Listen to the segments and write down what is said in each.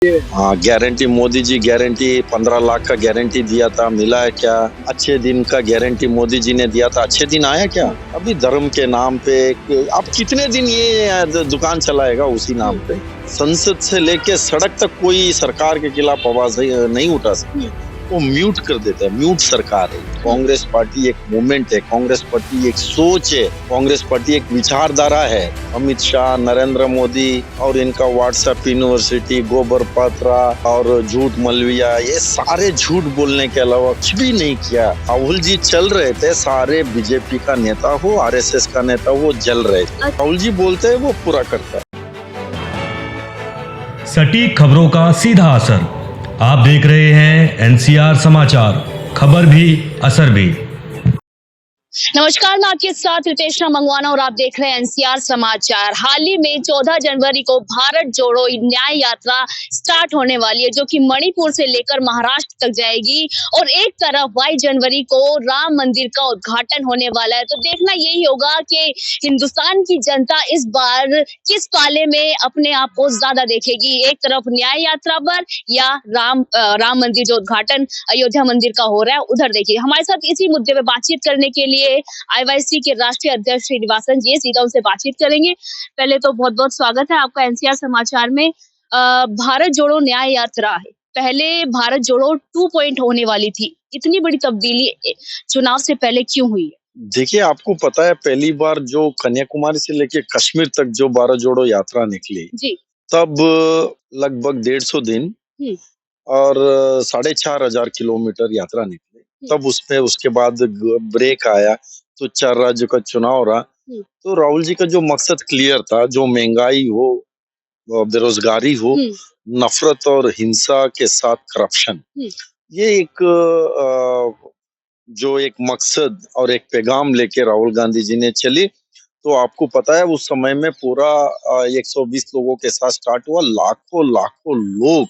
हाँ, guarantee Modi ji guarantee 15 lakh का guarantee दिया था, मिला है क्या? अच्छे दिन का गारंटी मोदी जी ने दिया था, अच्छे दिन आया क्या? अभी धर्म के नाम पे अब कितने दिन ये दुकान चलाएगा उसी नाम पे? संसद से लेके सड़क तक कोई सरकार के खिलाफ आवाज नहीं उठा सकती। वो म्यूट कर देता है, म्यूट सरकार है। कांग्रेस पार्टी एक मूवमेंट है, कांग्रेस पार्टी एक सोच है, कांग्रेस पार्टी एक विचारधारा है। अमित शाह, नरेंद्र मोदी और इनका व्हाट्सएप यूनिवर्सिटी, गोबर पात्रा और झूठ मलविया, ये सारे झूठ बोलने के अलावा कुछ भी नहीं किया। राहुल जी चल रहे थे, सारे बीजेपी का नेता हो, आरएसएस का नेता हो, जल रहे थे। राहुल जी बोलते हैं वो पूरा करता है। सटीक खबरों का सीधा असर। आप देख रहे हैं एनसीआर समाचार, खबर भी असर भी। नमस्कार, मैं आपके साथ रितेश मंगवाना और आप देख रहे हैं एनसीआर समाचार। हाल ही में 14 जनवरी को भारत जोड़ो न्याय यात्रा स्टार्ट होने वाली है, जो कि मणिपुर से लेकर महाराष्ट्र तक जाएगी और एक तरफ 22 जनवरी को राम मंदिर का उद्घाटन होने वाला है। तो देखना यही होगा कि हिंदुस्तान की जनता इस बार किस पाले में अपने आप को ज्यादा देखेगी, एक तरफ न्याय यात्रा पर या राम मंदिर जो उद्घाटन अयोध्या मंदिर का हो रहा है उधर देखिए। हमारे साथ इसी मुद्दे पे बातचीत करने के लिए आईवाईसी के राष्ट्रीय अध्यक्ष श्रीनिवासन जी, सीधा उनसे बातचीत करेंगे। पहले तो बहुत बहुत स्वागत है आपका एनसीआर समाचार में। भारत जोड़ो न्याय यात्रा है, पहले भारत जोड़ो 2 होने वाली थी, इतनी बड़ी तब्दीली चुनाव से पहले क्यों हुई है? देखिए, आपको पता है पहली बार जो कन्याकुमारी से लेके कश्मीर तक जो भारत जोड़ो यात्रा निकली जी। तब लगभग 150 दिन और 4,500 किलोमीटर यात्रा निकली। तब उसमें उसके बाद ब्रेक आया तो 4 राज्यों का चुनाव रहा। तो राहुल जी का जो मकसद क्लियर था, जो महंगाई हो, बेरोजगारी हो, नफरत और हिंसा के साथ करप्शन, ये एक जो एक मकसद और एक पैगाम लेके राहुल गांधी जी ने चली। तो आपको पता है उस समय में पूरा 120 लोगों के साथ स्टार्ट हुआ, लाखों लाखों लोग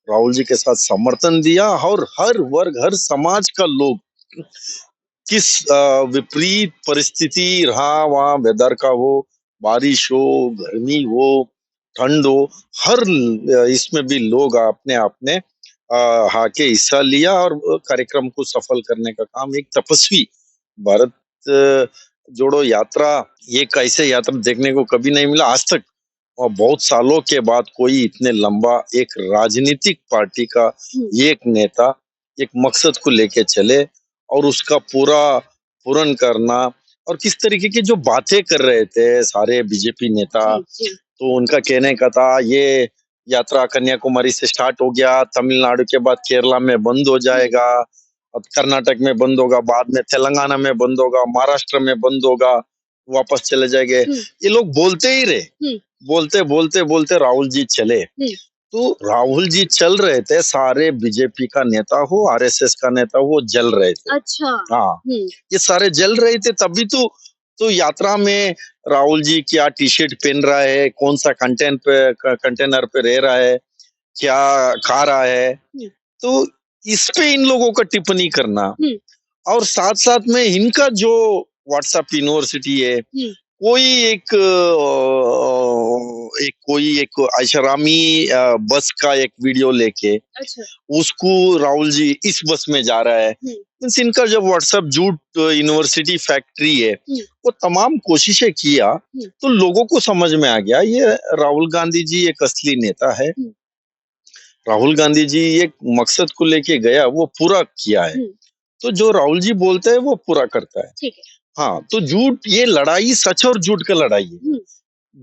राहुल जी के साथ समर्थन दिया और हर वर्ग, हर समाज का लोग, किस विपरीत परिस्थिति रहा वहाँ, वेदर का हो, बारिश हो, गर्मी हो, ठंड हो, हर इसमें भी लोग अपने अपने हाके हिस्सा लिया और कार्यक्रम को सफल करने का काम एक तपस्वी भारत जोड़ो यात्रा, ये कैसे यात्रा देखने को कभी नहीं मिला आज तक। और बहुत सालों के बाद कोई इतने लंबा एक राजनीतिक पार्टी का एक नेता एक मकसद को लेके चले और उसका पूरा पूर्ण करना, और किस तरीके की जो बातें कर रहे थे सारे बीजेपी नेता। तो उनका कहने का था ये यात्रा कन्याकुमारी से स्टार्ट हो गया, तमिलनाडु के बाद केरला में बंद हो जाएगा, अब कर्नाटक में बंद होगा, बाद में तेलंगाना में बंद होगा, महाराष्ट्र में बंद होगा, वापस चले जाएंगे। ये लोग बोलते ही रहे, बोलते बोलते बोलते राहुल जी चले। तो राहुल जी चल रहे थे, सारे बीजेपी का नेता हो, आरएसएस का नेता हो, जल रहे थे। अच्छा। हाँ, ये सारे जल रहे थे। तभी तो यात्रा में राहुल जी क्या टी शर्ट पहन रहा है, कौन सा कंटेनर पे रह रहा है, क्या खा रहा है, तो इस पे इन लोगों का टिप्पणी करना, और साथ साथ में इनका जो व्हाट्सएप यूनिवर्सिटी है, कोई एक ऐशरामी बस का एक वीडियो लेके उसको राहुल जी इस बस में जा रहा है। मीन्स इनका जब व्हाट्सएप झूठ यूनिवर्सिटी फैक्ट्री है, वो तमाम कोशिशें किया तो लोगों को समझ में आ गया ये राहुल गांधी जी एक असली नेता है। राहुल गांधी जी एक मकसद को लेके गया, वो पूरा किया है। तो जो राहुल जी बोलते हैं वो पूरा करता है। हाँ, तो झूठ, ये लड़ाई सच और झूठ का लड़ाई है।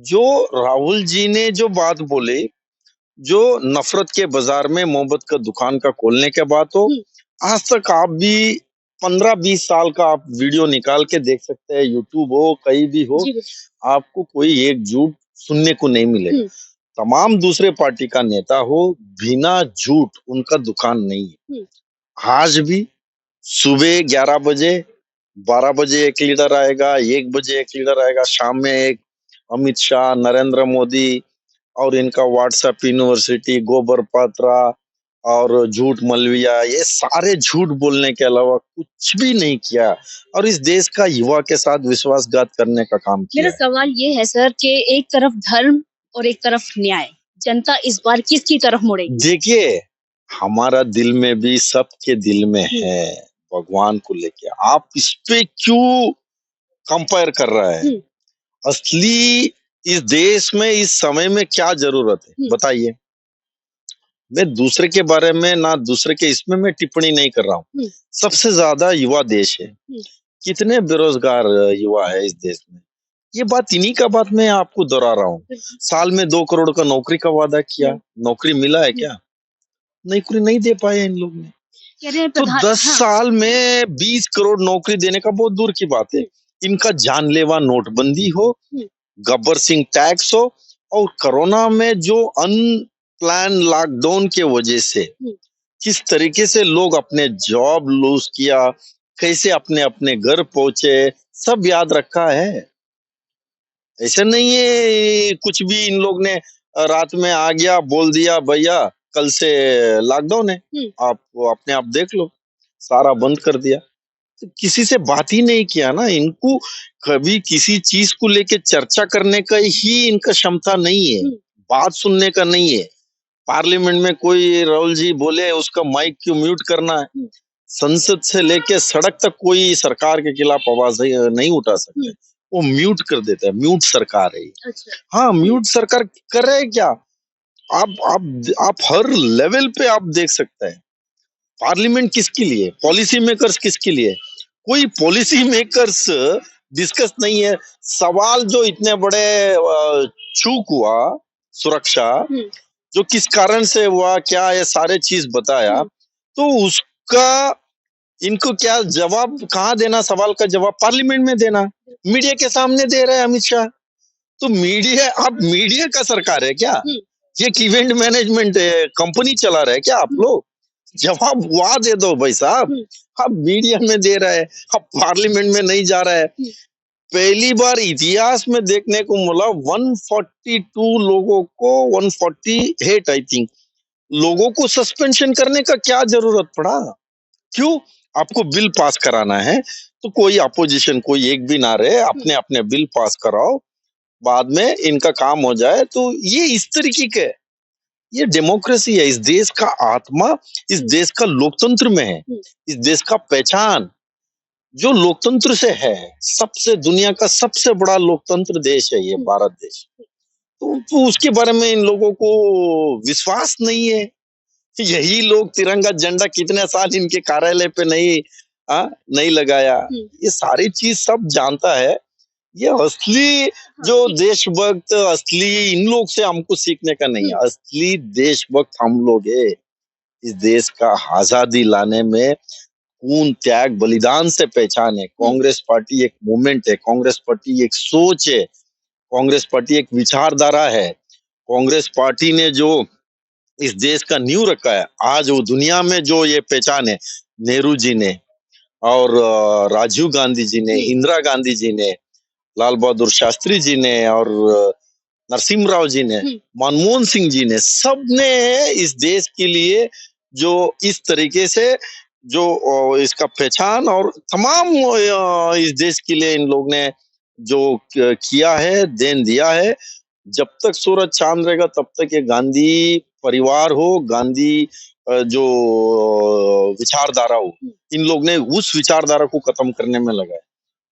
जो राहुल जी ने जो बात बोले, जो नफरत के बाजार में मोहब्बत का दुकान का खोलने के बात हो, आज तक आप भी 15-20 साल का आप वीडियो निकाल के देख सकते हैं, यूट्यूब हो कहीं भी हो, आपको कोई एक झूठ सुनने को नहीं मिलेगा। तमाम दूसरे पार्टी का नेता हो, बिना झूठ उनका दुकान नहीं है। आज भी सुबह 11 बजे, 12 बजे एक लीडर आएगा, 1 बजे एक लीडर आएगा, शाम में एक अमित शाह, नरेंद्र मोदी और इनका व्हाट्सएप यूनिवर्सिटी, गोबर पात्रा और झूठ मलविया, ये सारे झूठ बोलने के अलावा कुछ भी नहीं किया और इस देश का युवा के साथ विश्वासघात करने का काम किया। मेरा सवाल ये है सर कि एक तरफ धर्म और एक तरफ न्याय, जनता इस बार किसकी तरफ मुड़ेगी? देखिए, हमारा दिल में भी सबके दिल में है भगवान को लेके। आप इस पे क्यों कंपेयर कर रहा है? असली इस देश में इस समय में क्या जरूरत है बताइए? मैं दूसरे के बारे में ना दूसरे के इसमें मैं टिप्पणी नहीं कर रहा हूँ। सबसे ज्यादा युवा देश है। कितने बेरोजगार युवा है इस देश में। ये बात इन्हीं का बात मैं आपको दोहरा रहा हूँ। साल में 2 करोड़ का नौकरी का वादा किया, नौकरी मिला है क्या? नौकरी नहीं दे पाए इन लोग ने। तो 10 साल में 20 करोड़ नौकरी देने का बहुत दूर की बात है। इनका जानलेवा नोटबंदी हो, गब्बर सिंह टैक्स हो और कोरोना में जो अनप्लान लॉकडाउन के वजह से किस तरीके से लोग अपने जॉब लूज किया, कैसे अपने अपने घर पहुंचे, सब याद रखा है। ऐसा नहीं है कुछ भी इन लोग ने रात में आ गया बोल दिया भैया कल से लॉकडाउन है, आप अपने आप देख लो, सारा बंद कर दिया। तो किसी से बात ही नहीं किया ना। इनको कभी किसी चीज को लेके चर्चा करने का ही इनका क्षमता नहीं है, बात सुनने का नहीं है। पार्लियामेंट में कोई राहुल जी बोले उसका माइक क्यों म्यूट करना है? संसद से लेके सड़क तक कोई सरकार के खिलाफ आवाज नहीं उठा सकते, वो म्यूट कर देता है। म्यूट सरकार है। अच्छा। हाँ, म्यूट सरकार कर रहे हैं क्या? आप हर लेवल पे आप देख सकते हैं। पार्लियामेंट किसके लिए? पॉलिसी मेकर्स किसके लिए? कोई पॉलिसी मेकर्स डिस्कस नहीं है। सवाल जो इतने बड़े चूक हुआ सुरक्षा, जो किस कारण से हुआ, क्या ये सारे चीज बताया, तो उसका इनको क्या जवाब कहाँ देना? सवाल का जवाब पार्लियामेंट में देना, मीडिया के सामने दे रहे हैं अमित शाह। तो मीडिया, आप मीडिया का सरकार है क्या? ये इवेंट मैनेजमेंट कंपनी चला रहे हैं क्या आप लोग? जवाब वहां दे दो भाई साहब। अब मीडिया में दे रहा है, अब पार्लियामेंट में नहीं जा रहा है। पहली बार इतिहास में देखने को मिला 142 लोगों को, 148 आई थिंक लोगों को सस्पेंशन करने का क्या जरूरत पड़ा? क्यों? आपको बिल पास कराना है तो कोई अपोजिशन कोई एक भी ना रहे, अपने अपने बिल पास कराओ, बाद में इनका काम हो जाए। तो ये इस तरीके के, ये डेमोक्रेसी है। इस देश का आत्मा इस देश का लोकतंत्र में है। इस देश का पहचान जो लोकतंत्र से है। सबसे दुनिया का सबसे बड़ा लोकतंत्र देश है ये भारत देश। तो उसके बारे में इन लोगों को विश्वास नहीं है। यही लोग तिरंगा झंडा कितने साल इनके कार्यालय पे नहीं लगाया। ये सारी चीज सब जानता है। ये असली जो देशभक्त, असली इन लोग से हमको सीखने का नहीं है। असली देशभक्त हम लोग है। इस देश का आजादी लाने में खून त्याग बलिदान से पहचान है। कांग्रेस पार्टी एक मूवमेंट है, कांग्रेस पार्टी एक सोच है, कांग्रेस पार्टी एक विचारधारा है। कांग्रेस पार्टी ने जो इस देश का नींव रखा है, आज वो दुनिया में जो ये पहचान है, नेहरू जी ने और राजीव गांधी जी ने, इंदिरा गांधी जी ने, लाल बहादुर शास्त्री जी ने और नरसिम्हा राव जी ने, मनमोहन सिंह जी ने, सब ने इस देश के लिए जो इस तरीके से जो इसका पहचान और तमाम इस देश के लिए इन लोग ने जो किया है, देन दिया है। जब तक सूरज चांद रहेगा तब तक ये गांधी परिवार हो, गांधी जो विचारधारा हो, इन लोग ने उस विचारधारा को खत्म करने में लगा है।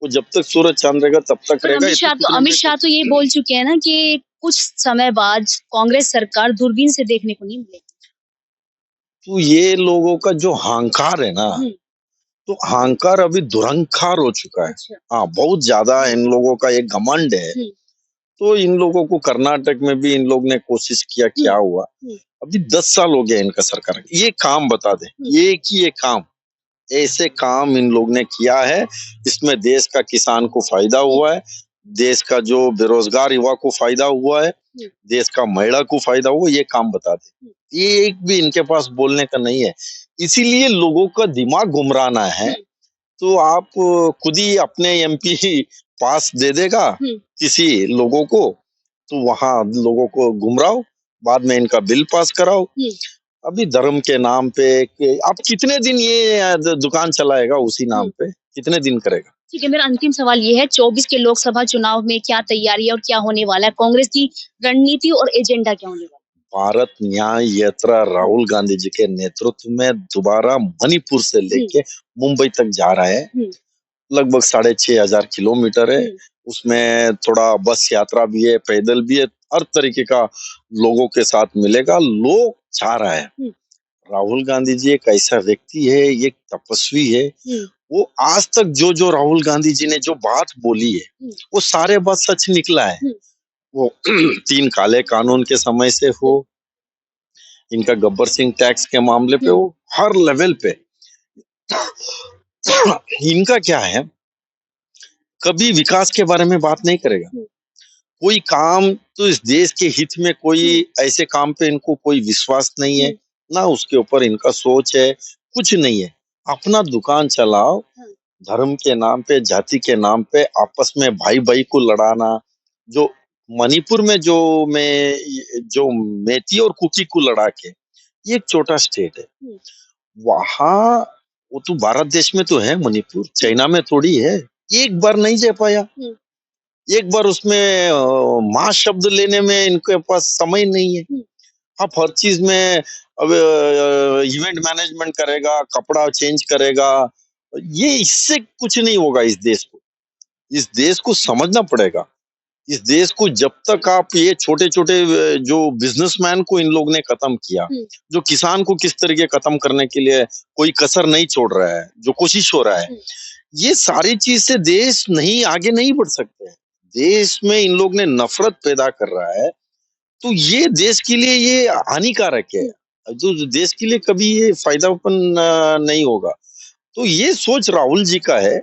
वो जब तक सूरज चांद रहेगा तब तक रहेगा। अमित शाह तो ये बोल चुके हैं ना कि कुछ समय बाद कांग्रेस सरकार दूरबीन से देखने को नहीं मिलेगी। तो ये लोगों का जो अहंकार है ना, तो अहंकार अभी दुरंकार हो चुका है। हाँ, बहुत ज्यादा इन लोगों का एक घमंड है। तो इन लोगों को कर्नाटक में भी इन लोग ने कोशिश किया, क्या हुआ? अभी 10 साल हो गया इनका सरकार। ये काम बता दे, ये काम, ऐसे काम इन लोग ने किया है, इसमें देश का किसान को फायदा हुआ है, देश का जो बेरोजगार युवा को फायदा हुआ है, देश का महिला को फायदा हुआ। ये काम बता दे। ये एक भी इनके पास बोलने का नहीं है। इसीलिए लोगों का दिमाग गुमराना है। तो आप खुद ही अपने एमपी पास दे देगा किसी लोगों को, तो वहां लोगों को गुमराओ, बाद में इनका बिल पास कराओ। अभी धर्म के नाम पे आप कितने दिन ये दुकान चलाएगा? उसी नाम पे कितने दिन करेगा? ठीक है, मेरा अंतिम सवाल ये है, 24 के लोकसभा चुनाव में क्या तैयारी है और क्या होने वाला है? कांग्रेस की रणनीति और एजेंडा क्या होने वाला है? भारत न्याय यात्रा राहुल गांधी जी के नेतृत्व में दोबारा मणिपुर से लेके मुंबई तक जा रहा है। लगभग 6,500 किलोमीटर है। उसमें थोड़ा बस यात्रा भी है, पैदल भी है, हर तरीके का लोगों के साथ मिलेगा। लोग जा रहा है। राहुल गांधी जी एक ऐसा व्यक्ति है, एक तपस्वी है। वो आज तक जो राहुल गांधी जी ने जो बात बोली है, वो सारे बात सच निकला है। वो 3 काले कानून के समय से हो, इनका गब्बर सिंह टैक्स के मामले पे हो, हर लेवल पे इनका क्या है, कभी विकास के बारे में बात नहीं करेगा। कोई काम तो इस देश के हित में, कोई ऐसे काम पे इनको कोई विश्वास नहीं है, ना उसके ऊपर इनका सोच है, कुछ नहीं है। अपना दुकान चलाओ, धर्म के नाम पे, जाति के नाम पे आपस में भाई भाई को लड़ाना। जो मणिपुर में जो मेती और कुकी को लड़ा के, ये एक छोटा स्टेट है। वहां वो तो भारत देश में तो है मणिपुर, चाइना में थोड़ी है। एक बार नहीं जा पाया। एक बार उसमें माँ शब्द लेने में इनके पास समय नहीं है। आप हर चीज में अब इवेंट मैनेजमेंट करेगा, कपड़ा चेंज करेगा, ये इससे कुछ नहीं होगा। इस देश को समझना पड़ेगा। इस देश को जब तक आप ये छोटे छोटे जो बिजनेसमैन को इन लोग ने खत्म किया, जो किसान को किस तरीके खत्म करने के लिए कोई कसर नहीं छोड़ रहा है, जो कोशिश हो रहा है, ये सारी चीज से देश नहीं आगे नहीं बढ़ सकते। देश में इन लोग ने नफरत पैदा कर रहा है, तो ये देश के लिए ये हानिकारक है। जो देश के लिए कभी ये फायदापन नहीं होगा। तो ये सोच राहुल जी का है।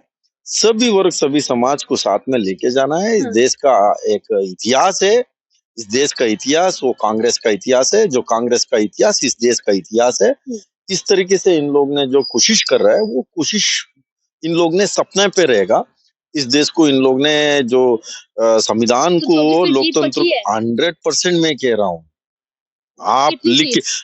सभी वर्ग, सभी समाज को साथ में लेके जाना है। इस देश का एक इतिहास है। इस देश का इतिहास वो कांग्रेस का इतिहास है। जो कांग्रेस का इतिहास इस देश का इतिहास है। इस तरीके से इन लोग ने जो कोशिश कर रहा है, वो कोशिश इन लोग ने सपने पे रहेगा। इस देश को इन लोग ने जो संविधान तो को, 24 में जीत लोकतंत्र पक्की है। 100% मैं कह रहा हूँ। आप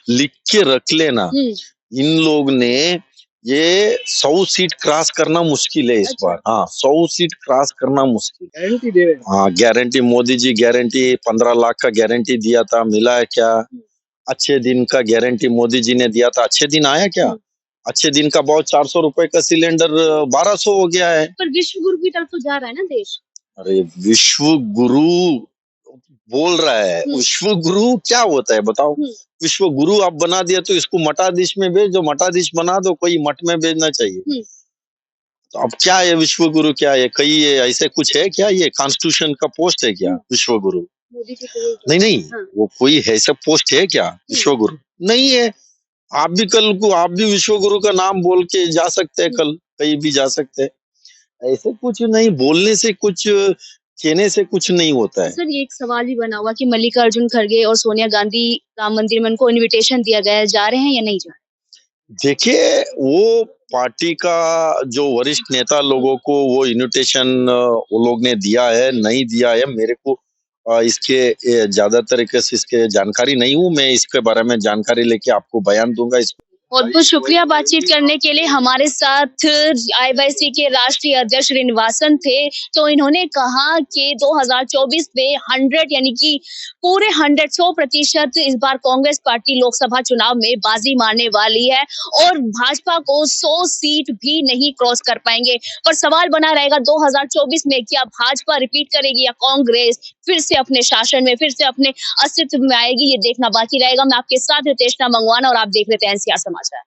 लिख के रख लेना। इन लोग ने ये 100 सीट क्रॉस करना मुश्किल है इस बार। हाँ, 100 सीट क्रॉस करना मुश्किल। गारंटी दे रहे हैं। हाँ, गारंटी मोदी जी गारंटी 15 लाख का गारंटी दिया था, मिला है क्या? अच्छे दिन का गारंटी मोदी जी ने दिया था, अच्छे दिन आया क्या? अच्छे दिन का भाव 400 रुपए का सिलेंडर 1200 हो गया है। पर विश्व गुरु की तरफ तो जा रहा है ना देश। अरे विश्व गुरु बोल रहा है, विश्व गुरु क्या होता है बताओ? विश्व गुरु आप बना दिया तो इसको मठाधीश में भेज दो, मठाधीश बना दो, कोई मठ में भेजना चाहिए। तो अब क्या है विश्व गुरु, क्या है? कहीं ये ऐसे कुछ है क्या? ये कॉन्स्टिट्यूशन का पोस्ट है क्या विश्व गुरु? नहीं, वो कोई ऐसा पोस्ट है क्या विश्व गुरु? नहीं है। आप भी विश्व गुरु का नाम बोल के जा सकते हैं, कल कहीं भी जा सकते हैं। ऐसे कुछ नहीं, बोलने से कुछ, कहने से कुछ नहीं होता है। सर, ये एक सवाल भी बना हुआ कि मल्लिकार्जुन खड़गे और सोनिया गांधी राम मंदिर में उनको इनविटेशन दिया गया है, जा रहे हैं या नहीं जा रहे? देखिए, वो पार्टी का जो वरिष्ठ नेता लोगों को वो इनविटेशन वो लोग ने दिया है, नहीं दिया है, मेरे को इसके ज्यादा तरीके से इसके जानकारी नहीं हूँ। मैं इसके बारे में जानकारी लेके आपको बयान दूंगा। बहुत बहुत शुक्रिया बातचीत करने के लिए। हमारे साथ आईवाईसी के राष्ट्रीय अध्यक्ष श्रीनिवासन थे। तो इन्होंने कहा कि 2024 में 100 यानी कि पूरे 100% इस बार कांग्रेस पार्टी लोकसभा चुनाव में बाजी मारने वाली है और भाजपा को 100 सीट भी नहीं क्रॉस कर पाएंगे। पर सवाल बना रहेगा 2024 में क्या भाजपा रिपीट करेगी या कांग्रेस फिर से अपने शासन में, फिर से अपने अस्तित्व में आएगी, ये देखना बाकी रहेगा। मैं आपके साथ रितेश मंगवाना और आप देख रहे थे एनसीआर समाचार।